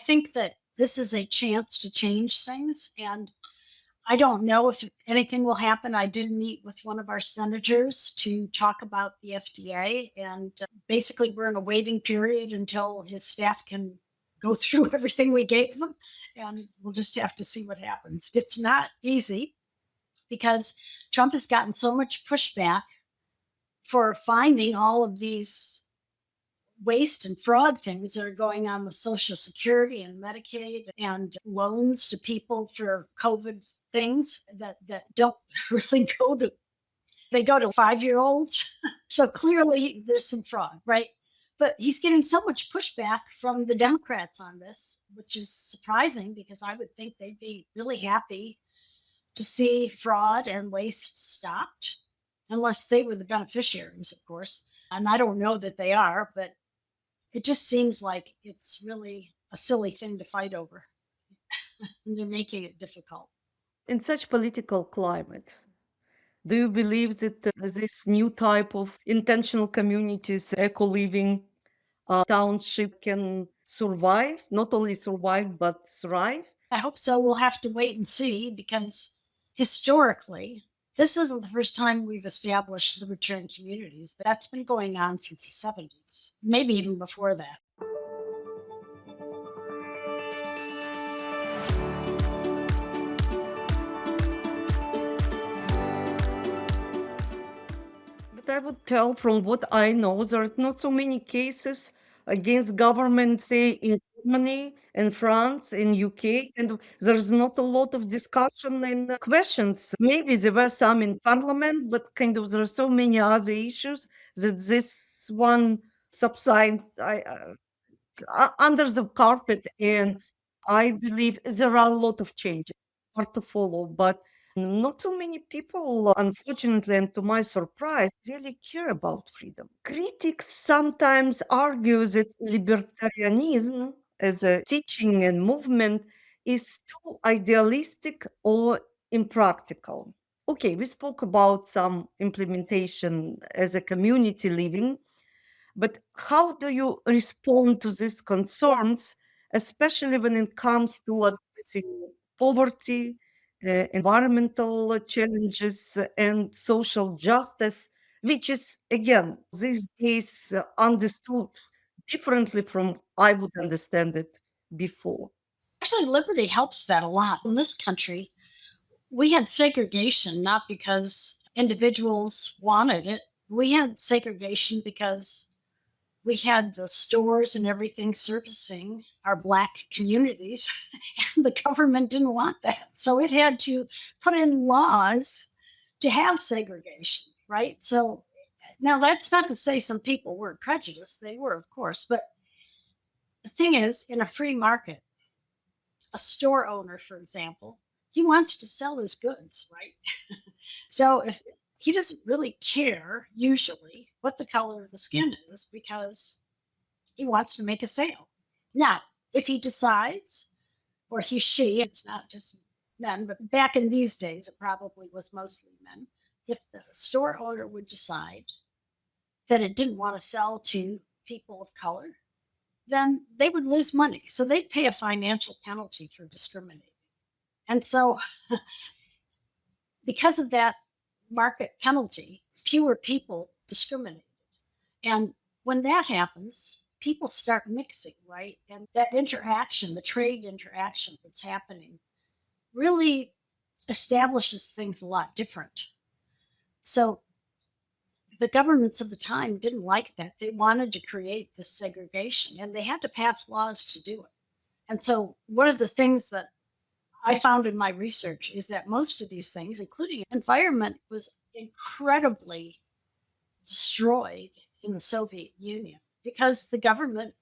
think that this is a chance to change things. And I don't know if anything will happen. I did meet with one of our senators to talk about the FDA, and basically, we're in a waiting period until his staff can go through everything we gave them. And we'll just have to see what happens. It's not easy because Trump has gotten so much pushback for finding all of these waste and fraud things that are going on with Social Security and Medicaid and loans to people for COVID things that don't really they go to 5-year-olds. So clearly there's some fraud, right? But he's getting so much pushback from the Democrats on this, which is surprising because I would think they'd be really happy to see fraud and waste stopped, unless they were the beneficiaries, of course. And I don't know that they are, but it just seems like it's really a silly thing to fight over. And they're making it difficult. In such political climate, do you believe that this new type of intentional communities, eco-living township can survive, not only survive, but thrive? I hope so. We'll have to wait and see because historically, this isn't the first time we've established libertarian communities. That's been going on since the 70s, maybe even before that. But I would tell from what I know, there are not so many cases against government, say in Germany and France and UK, and there's not a lot of discussion and questions. Maybe there were some in parliament, but kind of there are so many other issues that this one subsides under the carpet. And I believe there are a lot of changes, hard to follow, but not so many people, unfortunately, and to my surprise, really care about freedom. Critics sometimes argue that libertarianism as a teaching and movement is too idealistic or impractical. Okay, we spoke about some implementation as a community living, but how do you respond to these concerns, especially when it comes to addressing poverty, environmental challenges, and social justice, which is, again, these days understood differently from I would understand it before? Actually, liberty helps that a lot. In this country, we had segregation not because individuals wanted it. We had segregation because we had the stores and everything servicing our Black communities, and the government didn't want that. So it had to put in laws to have segregation, right? So now that's not to say some people weren't prejudiced. They were, of course. But the thing is, in a free market, a store owner, for example, he wants to sell his goods, right? So if he doesn't really care usually what the color of the skin is because he wants to make a sale. Now, if he decides, or she, it's not just men, but back in these days, it probably was mostly men. If the store owner would decide that it didn't want to sell to people of color, then they would lose money. So they'd pay a financial penalty for discriminating. And so, because of that market penalty, fewer people discriminate. And when that happens, people start mixing, right? And that interaction, the trade interaction that's happening, really establishes things a lot different. So the governments of the time didn't like that. They wanted to create this segregation and they had to pass laws to do it. And so one of the things that I found in my research is that most of these things, including environment, was incredibly destroyed in the Soviet Union because the government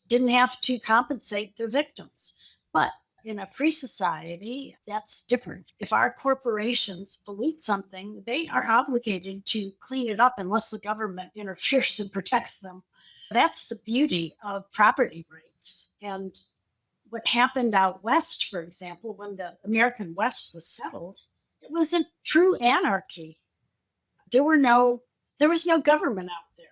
didn't have to compensate their victims. But in a free society, that's different. If our corporations pollute something, they are obligated to clean it up unless the government interferes and protects them. That's the beauty of property rights. And what happened out west, for example, when the American West was settled, it was in true anarchy. There was no government out there.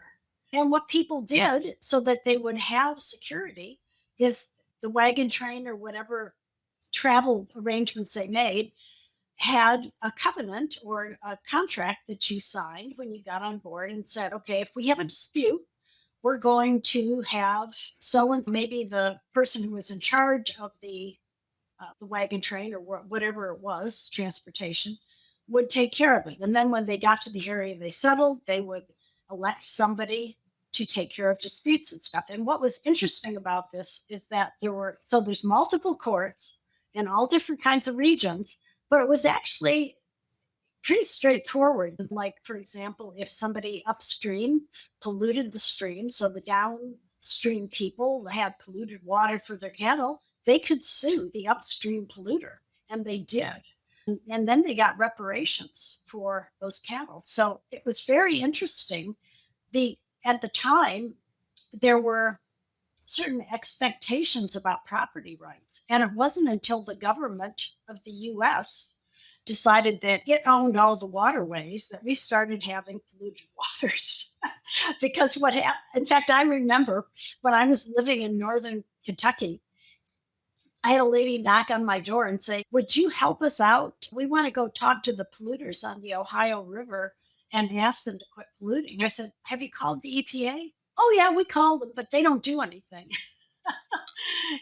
And what people did so that they would have security is the wagon train or whatever travel arrangements they made had a covenant or a contract that you signed when you got on board and said, okay, if we have a dispute, we're going to have so and maybe the person who was in charge of the wagon train or whatever it was, transportation, would take care of it. And then when they got to the area they settled, they would elect somebody to take care of disputes and stuff. And what was interesting about this is that there's multiple courts in all different kinds of regions, but it was actually pretty straightforward. Like, for example, if somebody upstream polluted the stream, so the downstream people had polluted water for their cattle, they could sue the upstream polluter, and they did. And then they got reparations for those cattle. So it was very interesting. At the time, there were certain expectations about property rights. And it wasn't until the government of the US decided that it owned all the waterways that we started having polluted waters. Because in fact, I remember when I was living in northern Kentucky, I had a lady knock on my door and say, would you help us out? We want to go talk to the polluters on the Ohio River and ask them to quit polluting. I said, have you called the EPA? Oh, yeah, we called them, but they don't do anything.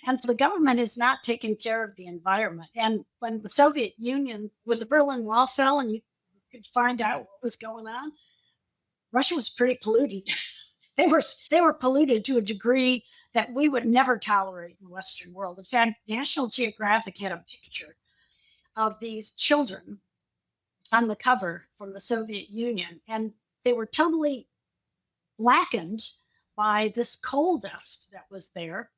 And so the government is not taking care of the environment. And when the Soviet Union, when the Berlin Wall fell and you could find out what was going on, Russia was pretty polluted. They were polluted to a degree that we would never tolerate in the Western world. In fact, National Geographic had a picture of these children on the cover from the Soviet Union, and they were totally blackened by this coal dust that was there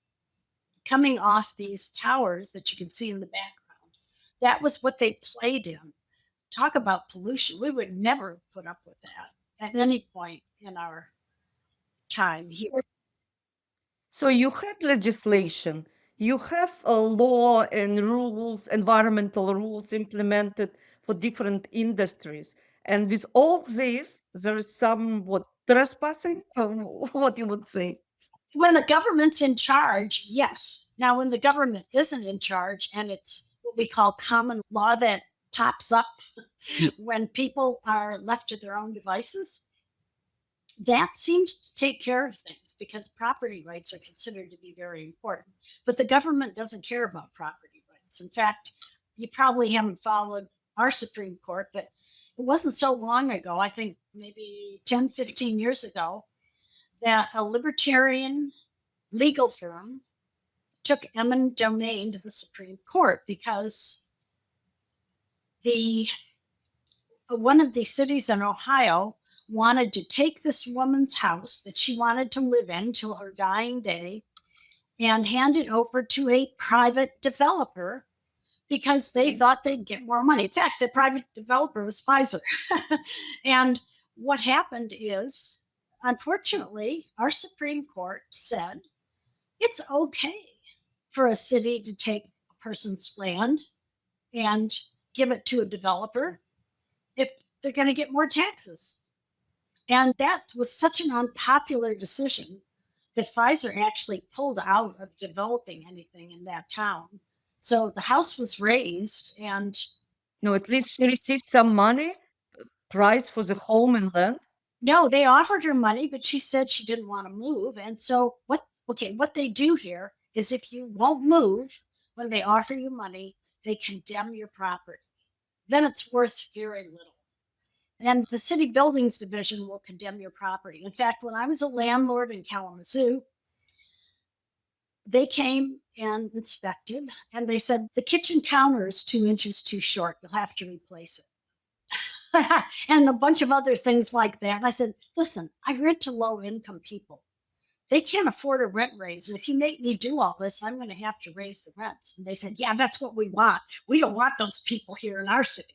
coming off these towers that you can see in the background. That was what they played in. Talk about pollution. We would never put up with that at any point in our time here. So you had legislation, you have a law and rules, environmental rules implemented for different industries. And with all this, there is some trespassing, or what you would say? When the government's in charge, yes. Now, when the government isn't in charge and it's what we call common law that pops up when people are left to their own devices, that seems to take care of things because property rights are considered to be very important. But the government doesn't care about property rights. In fact, you probably haven't followed our Supreme Court, but it wasn't so long ago, I think maybe 10, 15 years ago, that a libertarian legal firm took eminent domain to the Supreme Court because one of the cities in Ohio wanted to take this woman's house that she wanted to live in till her dying day and hand it over to a private developer because they thought they'd get more money. In fact, the private developer was Pfizer. And what happened is, unfortunately, our Supreme Court said it's okay for a city to take a person's land and give it to a developer if they're going to get more taxes. And that was such an unpopular decision that Pfizer actually pulled out of developing anything in that town. So the house was raised, and No, at least she received some money, price for the home and land. no, they offered her money, but she said she didn't want to move. And so what they do here is if you won't move when they offer you money, they condemn your property. Then it's worth very little. And the city buildings division will condemn your property. In fact, when I was a landlord in Kalamazoo, they came and inspected, and they said, the kitchen counter is 2 inches too short. You'll have to replace it. And a bunch of other things like that. And I said, listen, I rent to low income people. They can't afford a rent raise. And if you make me do all this, I'm going to have to raise the rents. And they said, yeah, that's what we want. We don't want those people here in our city.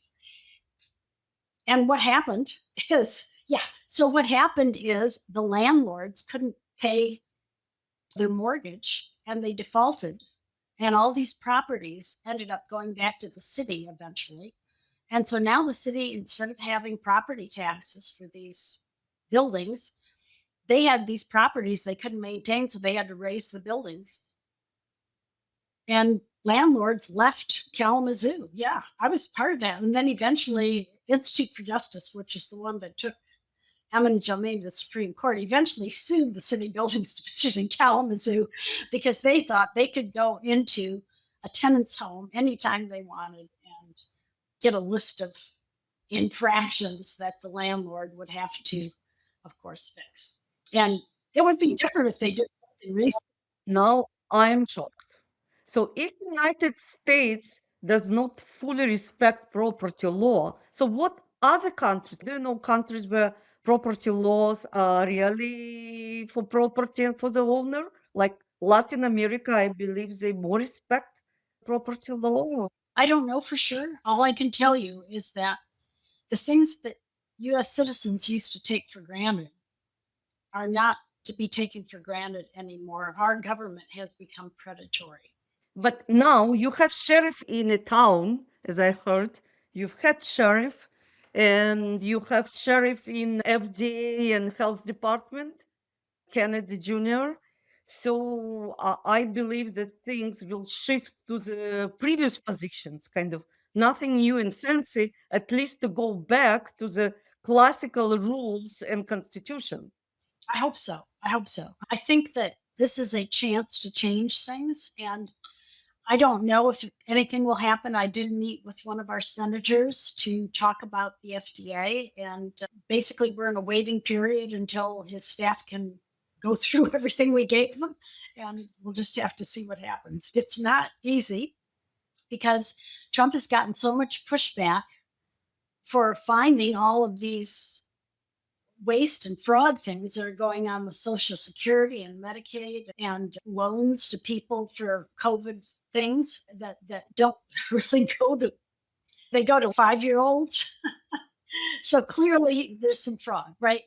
And what happened is, the landlords couldn't pay their mortgage and they defaulted. And all these properties ended up going back to the city eventually. And so now the city, instead of having property taxes for these buildings, they had these properties they couldn't maintain, so they had to raise the buildings. and landlords left Kalamazoo. Yeah, I was part of that. And then eventually, Institute for Justice, which is the one that took eminent domain to the Supreme Court, eventually sued the City Buildings Division in Kalamazoo because they thought they could go into a tenant's home anytime they wanted and get a list of infractions that the landlord would have to, of course, fix. And it would be different if they did something reasonable. Now I'm shocked. So if United States does not fully respect property law, so what other countries, do you know countries where property laws are really for property and for the owner? Like Latin America, I believe they more respect property law. I don't know for sure. All I can tell you is that the things that US citizens used to take for granted are not to be taken for granted anymore. Our government has become predatory. But now you have sheriff in a town, as I heard. You've had sheriff, and you have sheriff in FDA and health department, Kennedy Jr. So I believe that things will shift to the previous positions, kind of nothing new and fancy, at least to go back to the classical rules and constitution. I hope so. I hope so. I think that this is a chance to change things. And I don't know if anything will happen. I did meet with one of our senators to talk about the FDA. And basically, we're in a waiting period until his staff can go through everything we gave them. And we'll just have to see what happens. It's not easy because Trump has gotten so much pushback for finding all of these waste and fraud things that are going on with Social Security and Medicaid and loans to people for COVID things that don't really go to, they go to 5-year-olds. So clearly there's some fraud, right?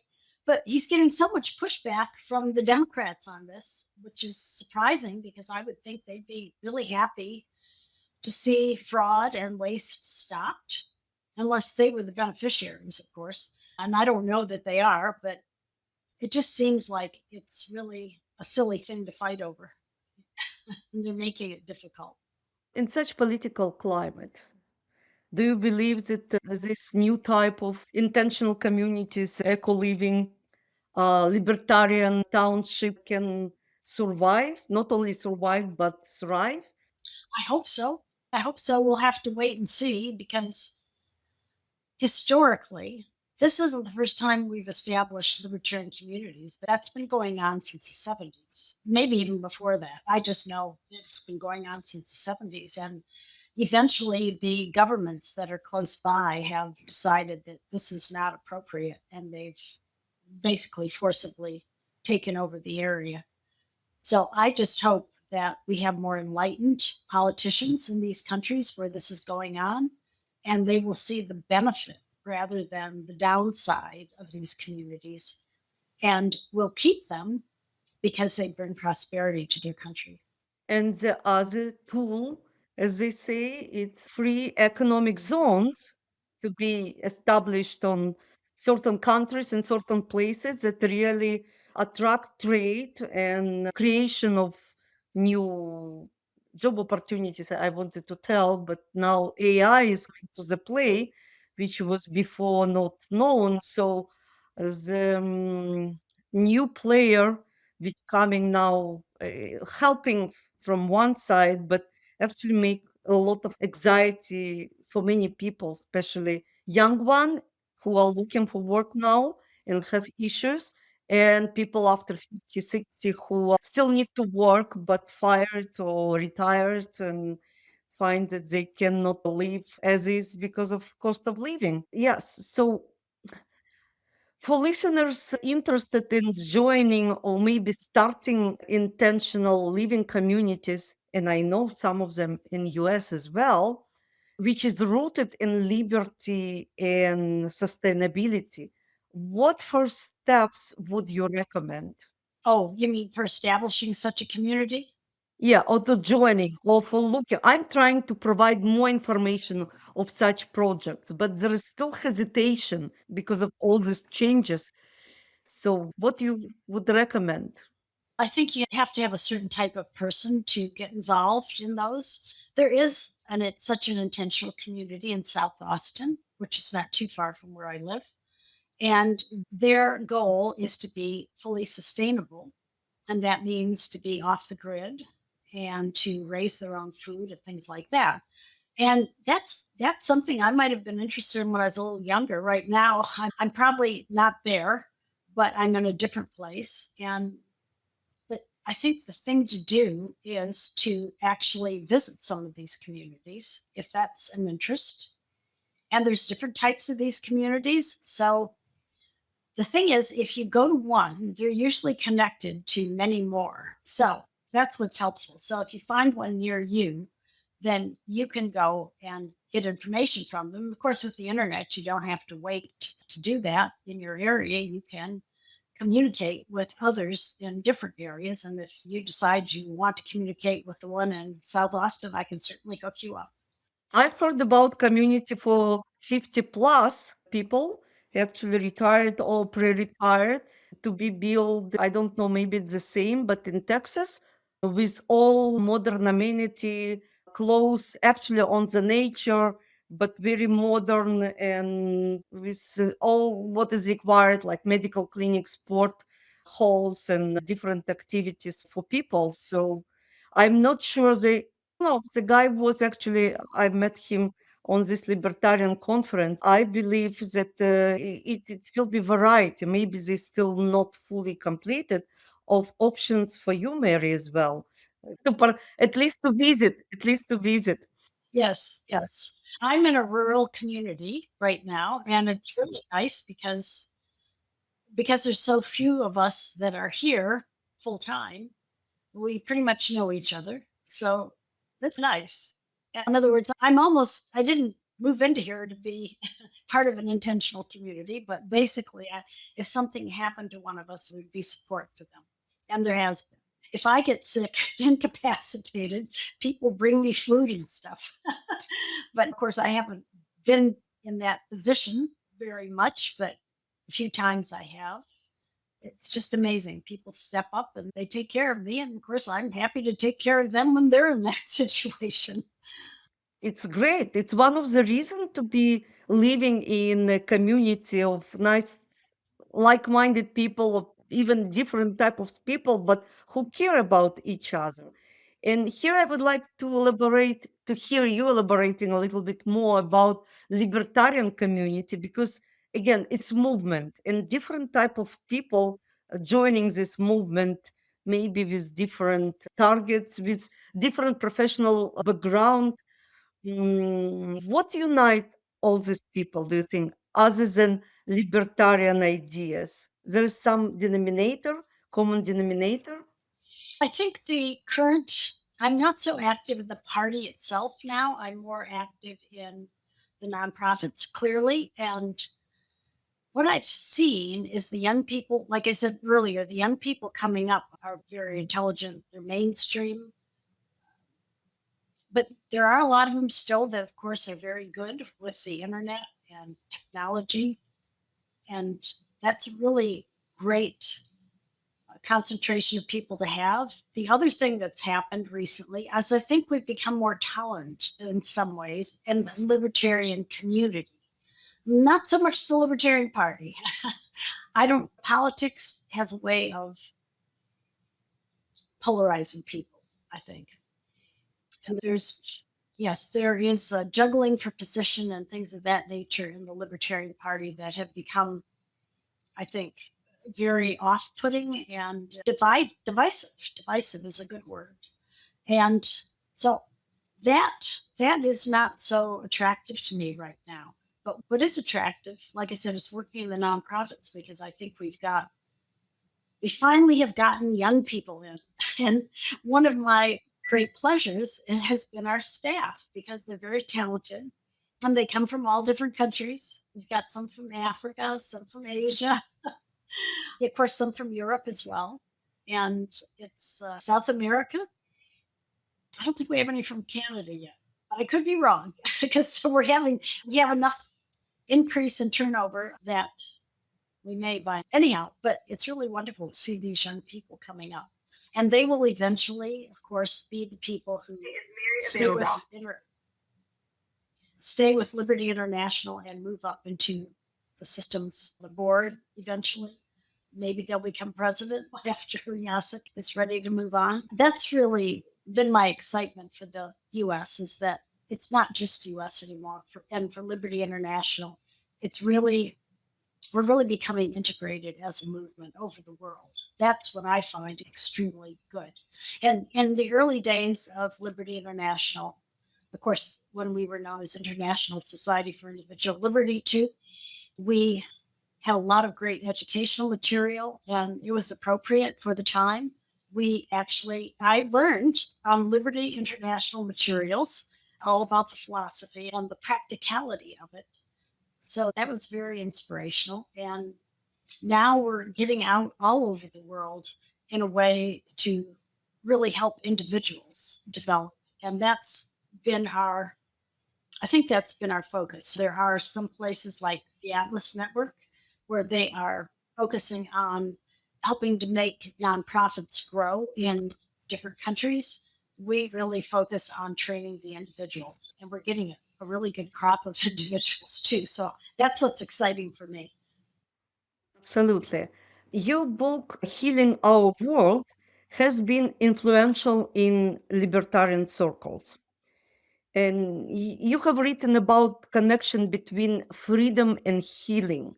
But he's getting so much pushback from the Democrats on this, which is surprising because I would think they'd be really happy to see fraud and waste stopped, unless they were the beneficiaries, of course. And I don't know that they are, but it just seems like it's really a silly thing to fight over. And they're making it difficult. In such political climate, do you believe that this new type of intentional communities, eco living, libertarian township can survive? Not only survive, but thrive? I hope so. I hope so. We'll have to wait and see because historically, this isn't the first time we've established libertarian communities. That's been going on since the 70s, maybe even before that. I just know it's been going on since the 70s. And eventually, the governments that are close by have decided that this is not appropriate and they've basically forcibly taken over the area. So I just hope that we have more enlightened politicians in these countries where this is going on, and they will see the benefit rather than the downside of these communities, and will keep them because they bring prosperity to their country. And the other tool, as they say, it's free economic zones to be established on certain countries and certain places that really attract trade and creation of new job opportunities. I wanted to tell, but now AI is going to the play, which was before not known. So the new player which coming now helping from one side, but actually make a lot of anxiety for many people, especially young one who are looking for work now and have issues, and people after 50, 60 who still need to work but fired or retired and find that they cannot live as is because of cost of living. Yes, so for listeners interested in joining or maybe starting intentional living communities, and I know some of them in US as well, which is rooted in liberty and sustainability, what first steps would you recommend? Oh, you mean for establishing such a community? Yeah, or to joining or for looking. I'm trying to provide more information of such projects, but there is still hesitation because of all these changes. So what you would recommend? I think you have to have a certain type of person to get involved in those. There is, and it's such an intentional community in South Austin, which is not too far from where I live. And their goal is to be fully sustainable. And that means to be off the grid and to raise their own food and things like that. And that's something I might have been interested in when I was a little younger. Right now, I'm probably not there, but I'm in a different place. And but I think the thing to do is to actually visit some of these communities if that's an interest. And there's different types of these communities. So the thing is, if you go to one, they're usually connected to many more. So that's what's helpful. So if you find one near you, then you can go and get information from them. Of course, with the internet, you don't have to wait to do that in your area. You can communicate with others in different areas. And if you decide you want to communicate with the one in South Austin, I can certainly hook you up. I've heard about community for 50 plus people, actually retired or pre-retired, to be built. I don't know, maybe it's the same, but in Texas, with all modern amenity, close actually on the nature, but very modern and with all what is required, like medical clinics, sport halls, and different activities for people. So I'm not sure they no, the guy was actually, I met him on this libertarian conference. I believe that it will be variety. Maybe they still not fully completed of options for you, Mary, as well. At least to visit, at least to visit. Yes, yes. I'm in a rural community right now, and it's really nice because there's so few of us that are here full time. We pretty much know each other. So that's nice. In other words, I didn't move into here to be part of an intentional community, but basically, if something happened to one of us, it would be support for them. And there has been. If I get sick, incapacitated, people bring me food and stuff. But of course, I haven't been in that position very much, but a few times I have. It's just amazing. People step up and they take care of me. And of course, I'm happy to take care of them when they're in that situation. It's great. It's one of the reasons to be living in a community of nice, like-minded people, of even different type of people, but who care about each other. And here I would like to elaborate, to hear you elaborating a little bit more about libertarian community, because again, it's movement and different type of people joining this movement, maybe with different targets, with different professional background. What unite all these people, do you think, other than libertarian ideas? There is some denominator, common denominator? I think I'm not so active in the party itself now. I'm more active in the nonprofits, clearly. And what I've seen is the young people, like I said earlier, the young people coming up are very intelligent, they're mainstream. But there are a lot of them still that, of course, are very good with the internet and technology. And that's a really great concentration of people to have. The other thing that's happened recently is I think we've become more tolerant in some ways in the libertarian community. Not so much the Libertarian Party. Politics has a way of polarizing people, I think. And yes, there is juggling for position and things of that nature in the Libertarian Party that have become, I think, very off-putting and divisive. Divisive is a good word. And so that is not so attractive to me right now. But what is attractive, like I said, is working in the nonprofits because I think we finally have gotten young people in. And one of my great pleasures has been our staff because they're very talented and they come from all different countries. We've got some from Africa, some from Asia, of course, some from Europe as well. And it's South America. I don't think we have any from Canada yet. But I could be wrong because we have enough increase in turnover that we may buy anyhow. But it's really wonderful to see these young people coming up. And they will eventually, of course, be the people who stay with Liberty International and move up into the systems, the board eventually. Maybe they'll become president after Yasek is ready to move on. That's really been my excitement for the U.S. is that it's not just U.S. anymore, and for Liberty International, it's really we're really becoming integrated as a movement over the world. That's what I find extremely good. And in the early days of Liberty International, of course, when we were known as International Society for Individual Liberty, too, we had a lot of great educational material, and it was appropriate for the time. I learned on Liberty International materials all about the philosophy and the practicality of it. So that was very inspirational. And now we're getting out all over the world in a way to really help individuals develop. And I think that's been our focus. There are some places like the Atlas Network where they are focusing on helping to make nonprofits grow in different countries. We really focus on training the individuals, and we're getting a really good crop of individuals too. So that's what's exciting for me. Absolutely. Your book, Healing Our World, has been influential in libertarian circles. And you have written about connection between freedom and healing.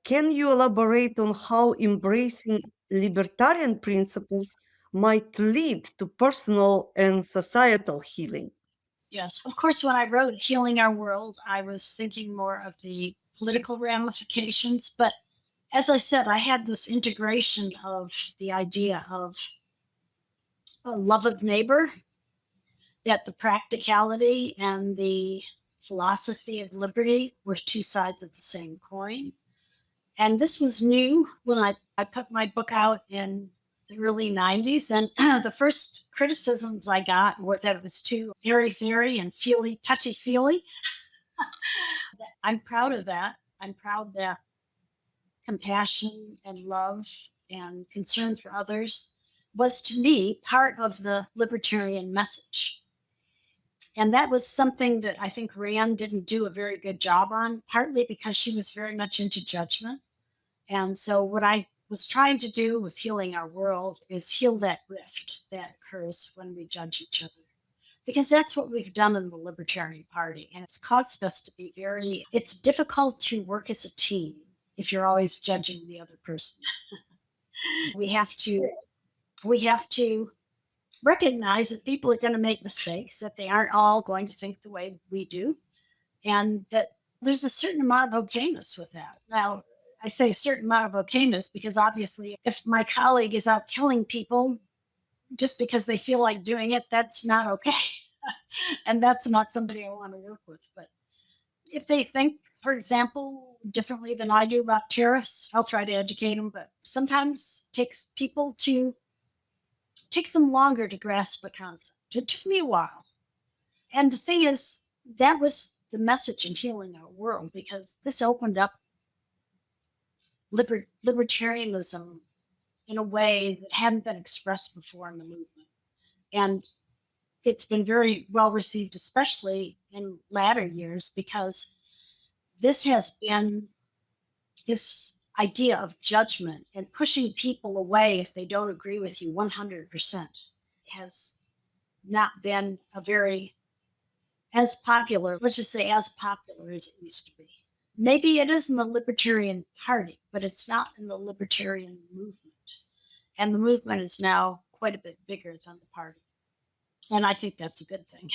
Can you elaborate on how embracing libertarian principles might lead to personal and societal healing? Yes. Of course, when I wrote Healing Our World, I was thinking more of the political ramifications. But as I said, I had this integration of the idea of a love of neighbor, that the practicality and the philosophy of liberty were two sides of the same coin. And this was new when I put my book out in the early 90s. And the first criticisms I got were that it was too airy-fairy and touchy-feely. I'm proud of that. I'm proud that compassion and love and concern for others was, to me, part of the libertarian message. And that was something that I think Rand didn't do a very good job on, partly because she was very much into judgment. And so what I was trying to do with Healing Our World is heal that rift that occurs when we judge each other. Because that's what we've done in the Libertarian Party. And it's caused us to be it's difficult to work as a team if you're always judging the other person. we have to recognize that people are going to make mistakes, that they aren't all going to think the way we do, and that there's a certain amount of okayness with that. Now, I say a certain amount of okayness because obviously if my colleague is out killing people just because they feel like doing it, that's not okay. And that's not somebody I want to work with. But if they think, for example, differently than I do about tariffs, I'll try to educate them. But sometimes it takes them longer to grasp a concept. It took me a while. And the thing is, that was the message in Healing Our World, because this opened up libertarianism in a way that hadn't been expressed before in the movement. And it's been very well received, especially in latter years, because this has been this idea of judgment and pushing people away if they don't agree with you 100% has not been as popular, let's just say as popular as it used to be. Maybe it is in the Libertarian Party, but it's not in the Libertarian movement. And the movement is now quite a bit bigger than the party. And I think that's a good thing.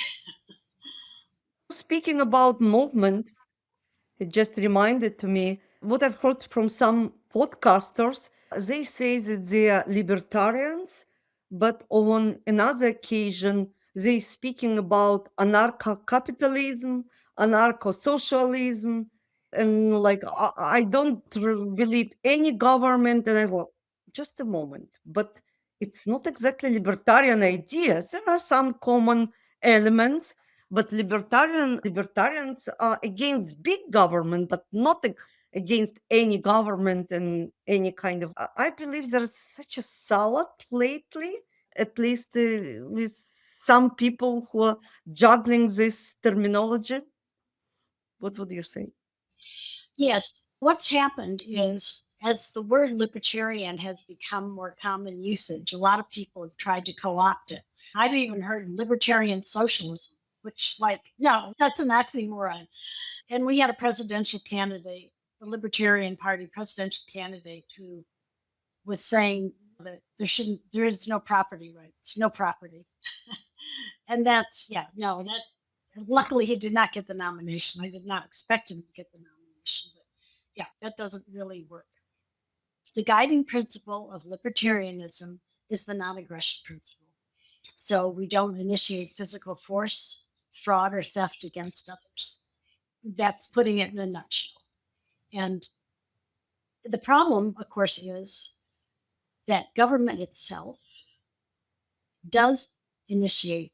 Speaking about movement, it just reminded to me what I've heard from some podcasters. They say that they are libertarians, but on another occasion, they speaking about anarcho-capitalism, anarcho-socialism, and like I don't believe any government. And I go, just a moment, but it's not exactly libertarian ideas. There are some common elements, but libertarians are against big government, but not against any government and any kind of. I believe there's such a salad lately, at least with some people who are juggling this terminology. What would you say? Yes. What's happened is, as the word libertarian has become more common usage, a lot of people have tried to co opt it. I've even heard libertarian socialism, which, like, no, that's an oxymoron. And we had a presidential candidate, the Libertarian Party presidential candidate, who was saying that there is no property rights, no property. And that's, yeah, no, luckily he did not get the nomination. I did not expect him to get the nomination, but yeah, that doesn't really work. The guiding principle of libertarianism is the non-aggression principle. So we don't initiate physical force, fraud, or theft against others. That's putting it in a nutshell. And the problem, of course, is that government itself does initiate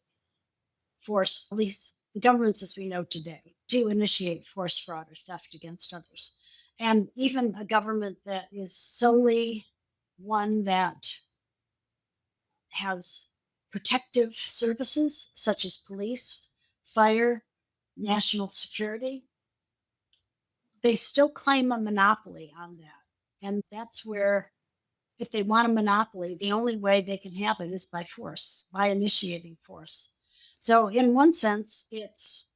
force, at least the governments as we know today, do initiate force, fraud, or theft against others. And even a government that is solely one that has protective services such as police, fire, national security, they still claim a monopoly on that. And that's where, if they want a monopoly, the only way they can have it is by force, by initiating force. So, in one sense, it's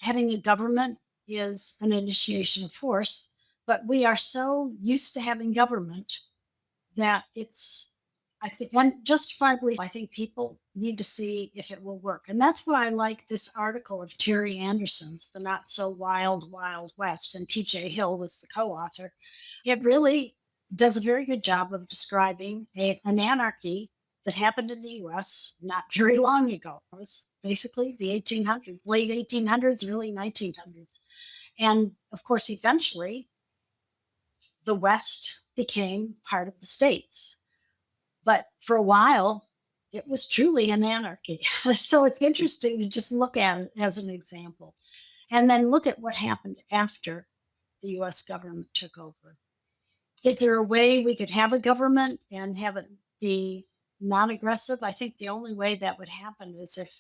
having a government is an initiation of force, but we are so used to having government that it's, I think, and justifiably, I think people need to see if it will work. And that's why I like this article of Terry Anderson's, The Not So Wild, Wild West, and PJ Hill was the co author. It really does a very good job of describing an anarchy that happened in the US not very long ago. It was basically the 1800s, late 1800s, early 1900s. And of course, eventually, the West became part of the states. But for a while, it was truly an anarchy. So it's interesting to just look at it as an example and then look at what happened after the US government took over. Is there a way we could have a government and have it be non aggressive? I think the only way that would happen is if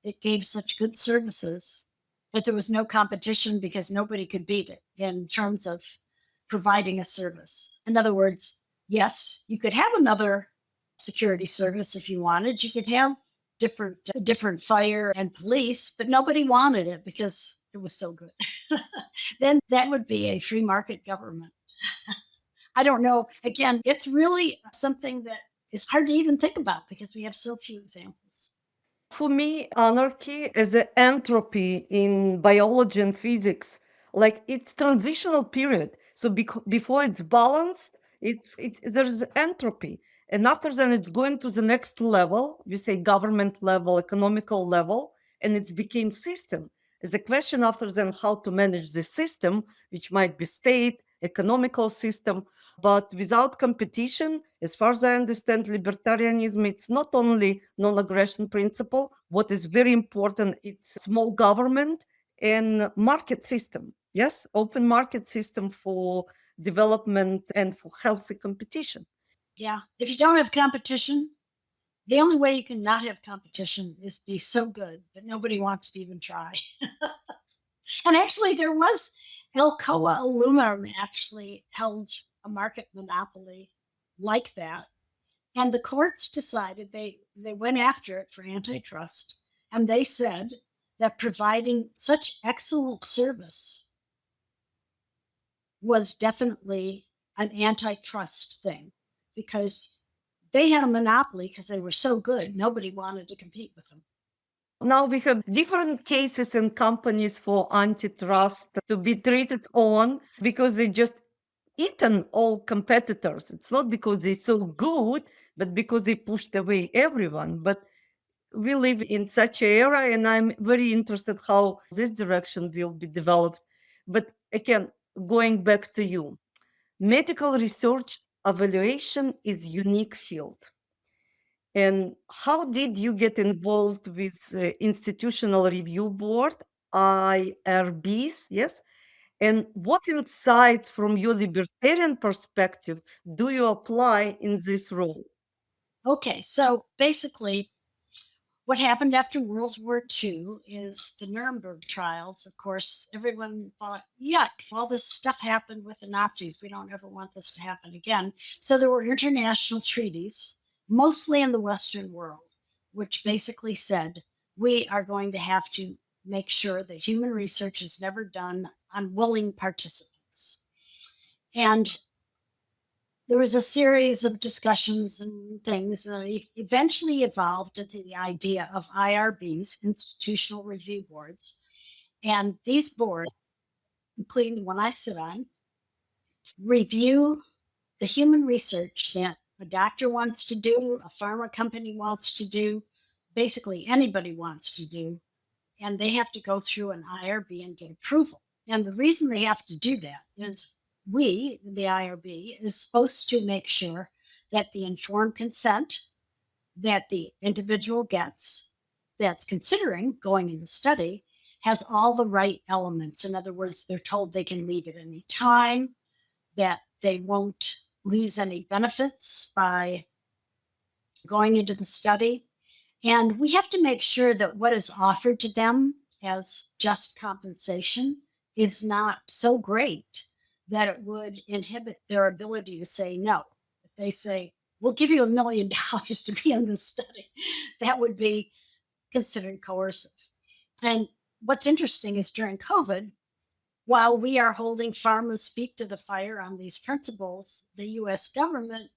it gave such good services that there was no competition because nobody could beat it in terms of providing a service. In other words, yes, you could have another security service if you wanted. You could have different fire and police, but nobody wanted it because it was so good. Then that would be a free market government. I don't know. Again, it's really something that is hard to even think about because we have so few examples. For me, anarchy is an entropy in biology and physics. Like it's transitional period. So before it's balanced, there's entropy, and after then it's going to the next level. We say government level, economical level, and it's became system. The question after then how to manage the system, which might be state, economical system, but without competition, as far as I understand libertarianism, it's not only non-aggression principle. What is very important, it's small government and market system. Yes, open market system for development and for healthy competition. Yeah. If you don't have competition, the only way you can not have competition is be so good that nobody wants to even try. And actually, there was Alcoa Aluminum actually held a market monopoly like that. And the courts decided they went after it for antitrust. And they said that providing such excellent service was definitely an antitrust thing because they had a monopoly because they were so good. Nobody wanted to compete with them. Now we have different cases and companies for antitrust to be treated on because they just eaten all competitors. It's not because they're so good, but because they pushed away everyone. But we live in such an era, and I'm very interested how this direction will be developed. But again, going back to you, medical research evaluation is unique field. And how did you get involved with institutional review board, IRBs, yes? And what insights from your libertarian perspective do you apply in this role? Okay, so basically, what happened after World War II is the Nuremberg trials. Of course, everyone thought, yuck, all this stuff happened with the Nazis. We don't ever want this to happen again. So there were international treaties, mostly in the Western world, which basically said we are going to have to make sure that human research is never done on willing participants. And there was a series of discussions and things, and it eventually evolved into the idea of IRBs, institutional review boards. And these boards, including the one I sit on, review the human research that a doctor wants to do, a pharma company wants to do, basically anybody wants to do, and they have to go through an IRB and get approval. And the reason they have to do that is we, the IRB, is supposed to make sure that the informed consent that the individual gets that's considering going in the study has all the right elements. In other words, they're told they can leave at any time, that they won't lose any benefits by going into the study. And we have to make sure that what is offered to them as just compensation is not so great that it would inhibit their ability to say no. If they say, we'll give you $1 million to be in this study, that would be considered coercive. And what's interesting is during COVID, while we are holding farmers speak to the fire on these principles, the US government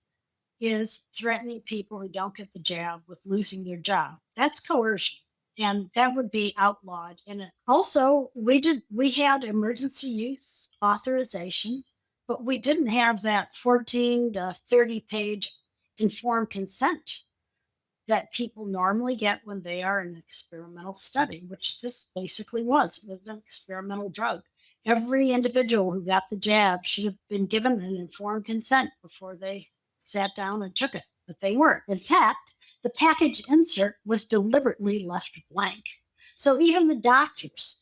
is threatening people who don't get the jab with losing their job. That's coercion. And that would be outlawed. And also, we had emergency use authorization, but we didn't have that 14 to 30 page informed consent that people normally get when they are in an experimental study, which this basically was an experimental drug. Every individual who got the jab should have been given an informed consent before they sat down and took it, but they weren't. In fact, the package insert was deliberately left blank. So even the doctors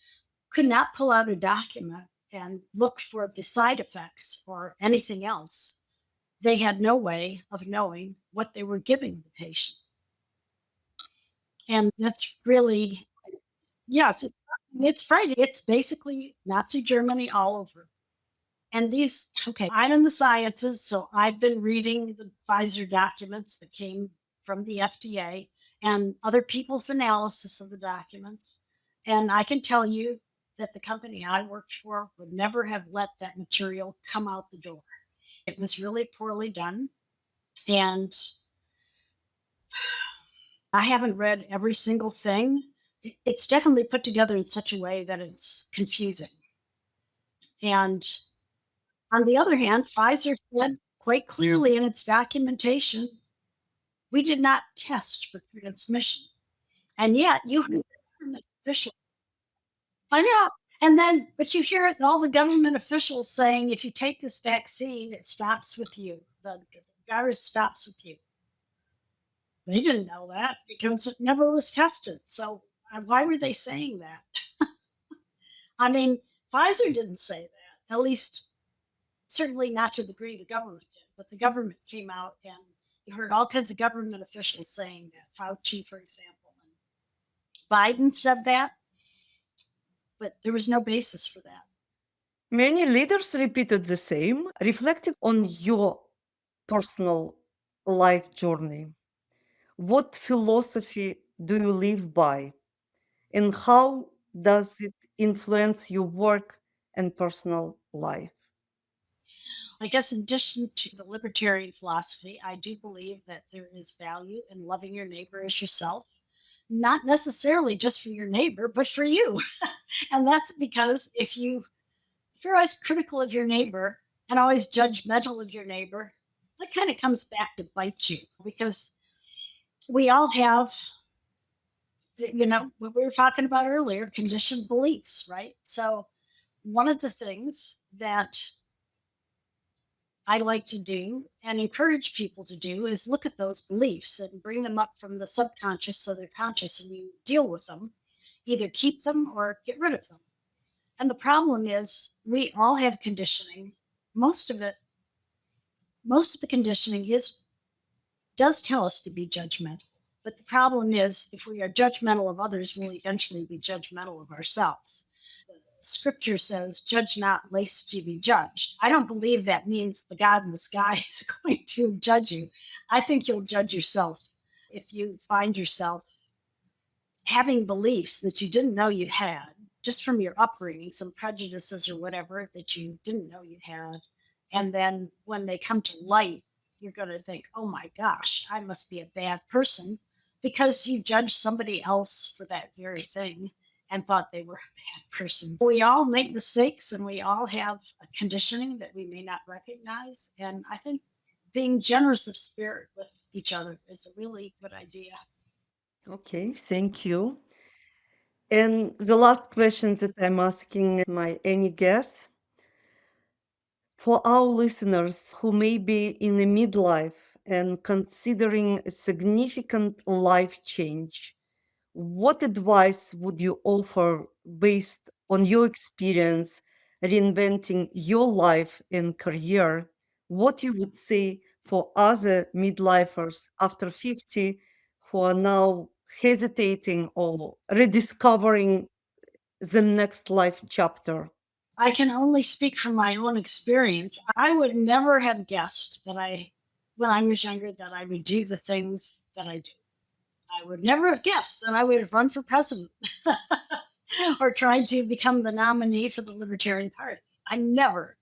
could not pull out a document and look for the side effects or anything else. They had no way of knowing what they were giving the patient. And that's really, yes, it's frightening. It's basically Nazi Germany all over. And these, okay, I'm in the sciences, so I've been reading the Pfizer documents that came from the FDA and other people's analysis of the documents. And I can tell you that the company I worked for would never have let that material come out the door. It was really poorly done. And I haven't read every single thing. It's definitely put together in such a way that it's confusing. And on the other hand, Pfizer said quite clearly in its documentation, we did not test for transmission. And yet you hear government officials. I know. And then, but you hear all the government officials saying, if you take this vaccine, it stops with you. The virus stops with you. They didn't know that because it never was tested. So why were they saying that? I mean, Pfizer didn't say that, at least certainly not to the degree the government did, but the government came out and you heard all kinds of government officials saying that. Fauci, for example, and Biden said that, but there was no basis for that. Many leaders repeated the same, reflecting on your personal life journey. What philosophy do you live by, and how does it influence your work and personal life? I guess, in addition to the libertarian philosophy, I do believe that there is value in loving your neighbor as yourself, not necessarily just for your neighbor, but for you. And that's because if you're always critical of your neighbor and always judgmental of your neighbor, that kind of comes back to bite you because we all have, what we were talking about earlier, conditioned beliefs, right? So one of the things that I like to do and encourage people to do is look at those beliefs and bring them up from the subconscious so they're conscious and you deal with them, either keep them or get rid of them. And the problem is we all have conditioning. Most of the conditioning does tell us to be judgmental. But the problem is if we are judgmental of others, we'll eventually be judgmental of ourselves. Scripture says, judge not, lest you be judged. I don't believe that means the God in the sky is going to judge you. I think you'll judge yourself if you find yourself having beliefs that you didn't know you had, just from your upbringing, some prejudices or whatever that you didn't know you had. And then when they come to light, you're going to think, oh my gosh, I must be a bad person because you judged somebody else for that very thing and thought they were a bad person. We all make mistakes and we all have a conditioning that we may not recognize. And I think being generous of spirit with each other is a really good idea. Okay, thank you. And the last question that I'm asking my any guests, for our listeners who may be in a midlife and considering a significant life change, what advice would you offer based on your experience reinventing your life and career? What you would say for other midlifers after 50 who are now hesitating or rediscovering the next life chapter? I can only speak from my own experience. I would never have guessed that when I was younger, that I would do the things that I do. I would never have guessed that I would have run for president or tried to become the nominee for the Libertarian Party. I never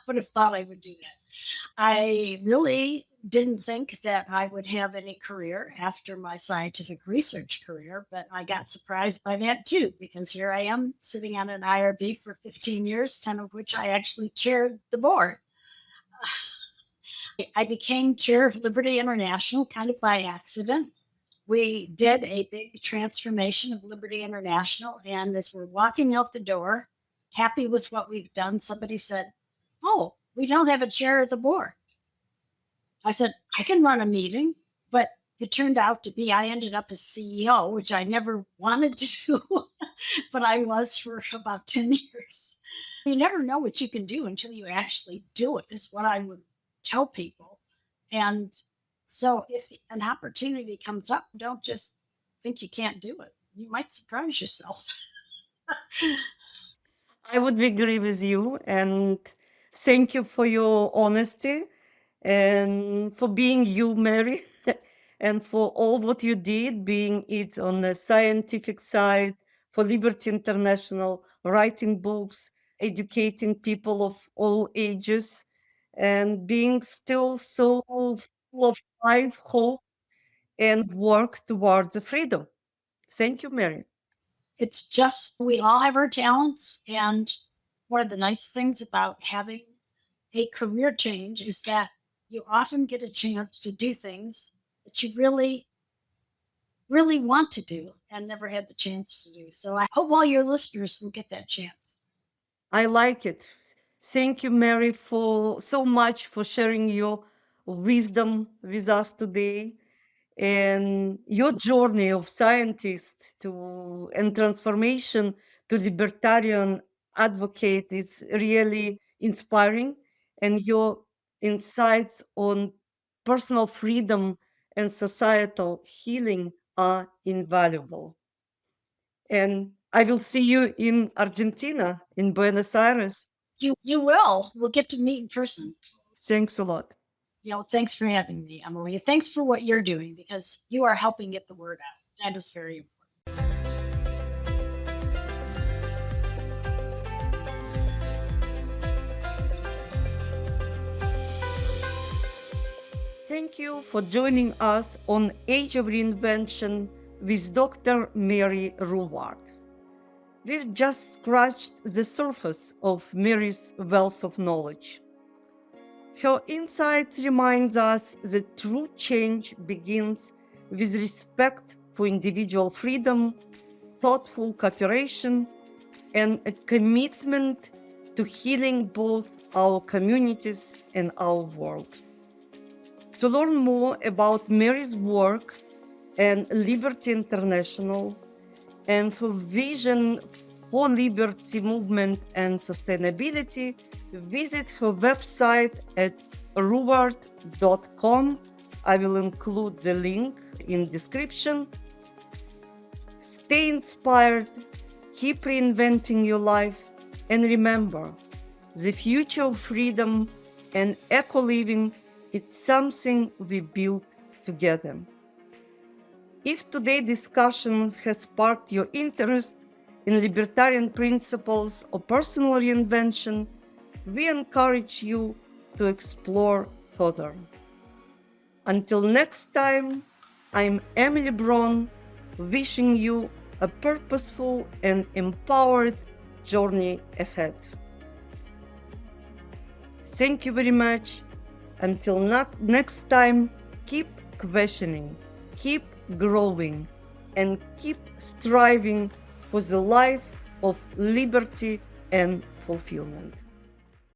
would have thought I would do that. I really didn't think that I would have any career after my scientific research career, but I got surprised by that too, because here I am sitting on an IRB for 15 years, 10 of which I actually chaired the board. I became chair of Liberty International kind of by accident. We did a big transformation of Liberty International, and as we're walking out the door, happy with what we've done, somebody said, "Oh, we don't have a chair of the board." I said, I can run a meeting, but it turned out to be I ended up as CEO, which I never wanted to do, but I was for about 10 years. You never know what you can do until you actually do it, is what I would tell people. And so if an opportunity comes up, don't just think you can't do it. You might surprise yourself. I would agree with you, and thank you for your honesty and for being you, Mary, and for all what you did, being it on the scientific side, for Liberty International, writing books, educating people of all ages, and being still so full of life, hope, and work towards the freedom. Thank you, Mary. It's just we all have our talents. And one of the nice things about having a career change is that you often get a chance to do things that you really, really want to do and never had the chance to do. So I hope all your listeners will get that chance. I like it. Thank you, Mary, for so much for sharing your wisdom with us today and your journey of scientist to and transformation to libertarian advocate is really inspiring, and your insights on personal freedom and societal healing are invaluable. And I will see you in Argentina, in Buenos Aires. You will. We'll get to meet in person. Thanks a lot. Thanks for having me, Emily. Thanks for what you're doing because you are helping get the word out. That is very important. Thank you for joining us on Age of Reinvention with Dr. Mary Ruwart. We've just scratched the surface of Mary's wealth of knowledge. Her insights remind us that true change begins with respect for individual freedom, thoughtful cooperation, and a commitment to healing both our communities and our world. To learn more about Mary's work and Liberty International and her vision whole liberty movement and sustainability, visit her website at ruwart.com. I will include the link in description. Stay inspired, keep reinventing your life, and remember, the future of freedom and eco-living is something we build together. If today's discussion has sparked your interest in libertarian principles or personal reinvention, we encourage you to explore further. Until next time, I'm Emily Bron, wishing you a purposeful and empowered journey ahead. Thank you very much. Until next time, keep questioning, keep growing, and keep striving for the life of liberty and fulfillment.